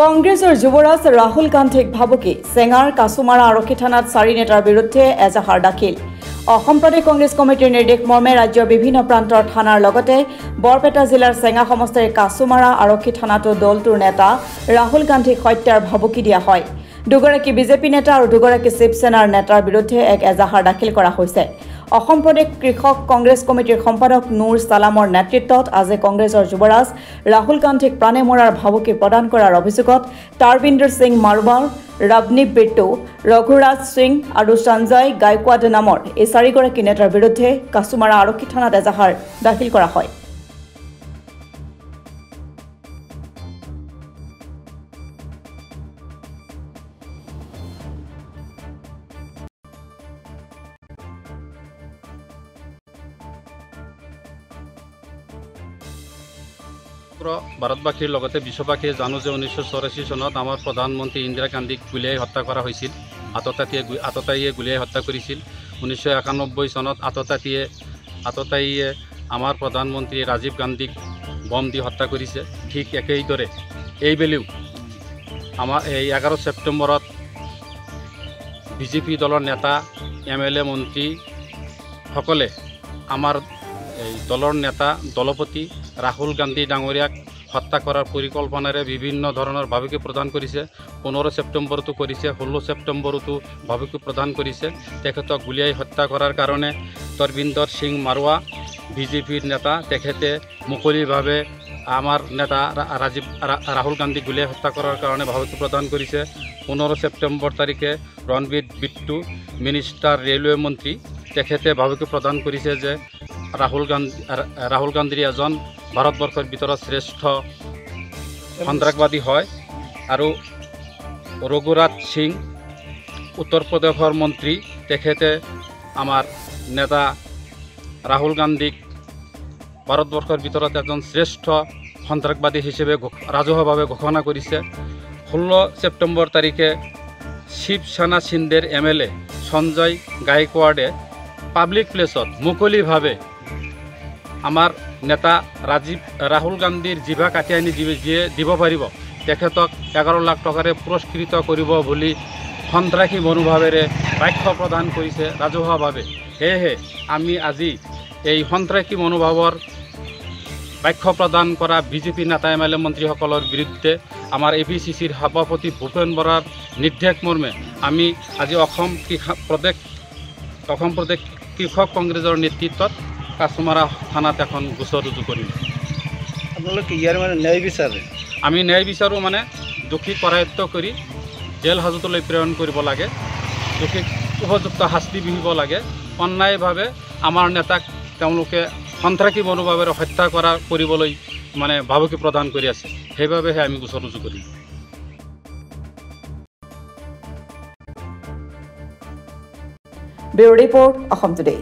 কংগ্ৰেছৰ যুৱৰাজ ৰাহুল গান্ধীক ভাবুকি চেঙাৰ কাছুমাৰা আৰক্ষী থানাত 4 নেতাৰ বিৰুদ্ধে এজাহাৰ দাখিল। অসম প্ৰদেশ কংগ্ৰেছ কমিটিৰ নিৰ্দেশ মৰ্মে ৰাজ্যৰ বিভিন্ন প্ৰান্তৰ থানাৰ লগতে বৰপেটা জিলাৰ চেঙা সমষ্টিৰ কাছুমাৰা আৰক্ষী থানাতো দলটোৰ নেতা ৰাহুল গান্ধীক হত্যাৰ ভাবুকি দিয়া হয়। দুগৰাকী বিজেপি নেতা আৰু দুগৰাকী শিৱসেনাৰ নেতাৰ বিৰুদ্ধে এক এজাহাৰ দাখিল কৰা হৈছে। অসম প্ৰদেশ কৃষক কংগ্ৰেছ কমিটিৰ সম্পাদক নুৰ সালামৰ নেতৃত্বত আজি কংগ্ৰেছৰ যুৱৰাজ ৰাহুল গান্ধীক প্ৰাণে মৰাৰ ভাবুকি প্ৰদান কৰাৰ অভিযোগত তাৰবিন্দৰ সিং মাৰৱাৰ, ৰৱনীপ বিট্টু, ৰঘুৰাজ সিং আৰু সঞ্জয় গায়কৱাড নামৰ এই 4 গৰাকী নেতাৰ বিৰুদ্ধে কাছুমাৰা আৰক্ষী থানাত এজাহাৰ দাখিল কৰা হয়। ভাৰতবাসীৰ লগতে বিশ্ববাসীয়ে জানো যে 1984 চনত আমাৰ প্ৰধানমন্ত্ৰী ইন্দিৰা গান্ধীক গুলীয়াই হত্যা কৰা হৈছিল। আততায়ীয়ে গুলীয়াই হত্যা কৰিছিল। 1991 চনত আততায়ীয়ে আমাৰ প্ৰধানমন্ত্ৰী ৰাজীৱ গান্ধীক বম দি হত্যা কৰিছে। ঠিক একেইদৰে এইবেলিও আমাৰ এই 11 ছেপ্টেম্বৰত বিজেপি দলৰ নেতা MLA মন্ত্ৰীসকলে আমাৰ এই দলৰ নেতা দলপতি ৰাহুল গান্ধী ডাঙৰীয়াক হত্যা কৰাৰ পৰিকল্পনাৰে বিভিন্ন ধৰণৰ ভাবুকি প্ৰদান কৰিছে। 15 ছেপ্টেম্বৰতো কৰিছে, 16 ছেপ্টেম্বৰতো ভাবুকি প্ৰদান কৰিছে। তেখেতক গুলীয়াই হত্যা কৰাৰ কাৰণে তৰবিন্দৰ সিং মাৰৱা বিজেপিৰ নেতা তেখেতে মুকলিভাৱে আমাৰ নেতা ৰাহুল গান্ধীক গুলীয়াই হত্যা কৰাৰ কাৰণে ভাবুকি প্ৰদান কৰিছে। 15 ছেপ্টেম্বৰ তাৰিখে ৰণবীৰ বিট্টু মিনিষ্টাৰ ৰেলৱে মন্ত্ৰী তেখেতে ভাবুকি প্ৰদান কৰিছে যে ৰাহুল গান্ধী এজন ভাৰতবৰ্ষৰ ভিতৰত শ্ৰেষ্ঠ সন্ত্ৰাসবাদী হয়। আৰু ৰঘুৰাজ সিং উত্তৰ প্ৰদেশৰ মন্ত্ৰী তেখেতে আমাৰ নেতা ৰাহুল গান্ধীক ভাৰতবৰ্ষৰ ভিতৰত এজন শ্ৰেষ্ঠ সন্ত্ৰাসবাদী হিচাপে ৰাজহুৱাভাৱে ঘোষণা কৰিছে। 16 ছেপ্টেম্বৰ তাৰিখে শিৱসেনা সিন্ধেৰ MLA সঞ্জয় গায়কৱাডে পাব্লিক প্লেছত মুকলিভাৱে আমাৰ নেতা ৰাহুল গান্ধীৰ জিভা কাটি আনি যিয়ে দিব পাৰিব তেখেতক 11 লাখ টকাৰে পুৰস্কৃত কৰিব বুলি সন্ত্ৰাসী মনোভাৱেৰে বাক্য প্ৰদান কৰিছে ৰাজহুৱাভাৱে। সেয়েহে আমি আজি এই সন্ত্ৰাসী মনোভাৱৰ বাক্য প্ৰদান কৰা বিজেপি নেতা MLA মন্ত্ৰীসকলৰ বিৰুদ্ধে আমাৰ APCCৰ সভাপতি ভূপেন বৰাৰ নিৰ্দেশ মৰ্মে আমি আজি অসম প্ৰদেশ কৃষক কংগ্ৰেছৰ নেতৃত্বত কাছুমাৰা থানাত এখন গোচৰ ৰুজু কৰিম। আপোনালোকে ইয়াৰ ন্যায় বিচাৰে? আমি ন্যায় বিচাৰোঁ, দোষী কৰায়ত্ব কৰি জেল হাজতলৈ প্ৰেৰণ কৰিব লাগে, দোষীক উপযুক্ত শাস্তি বিহিব লাগে। অন্যায়ভাৱে আমাৰ নেতাক তেওঁলোকে সন্ত্ৰাসী মনোভাৱেৰে হত্যা কৰিবলৈ ভাবুকি প্ৰদান কৰি আছে, সেইবাবেহে আমি গোচৰ ৰুজু কৰিম। Bureau report, Assam today.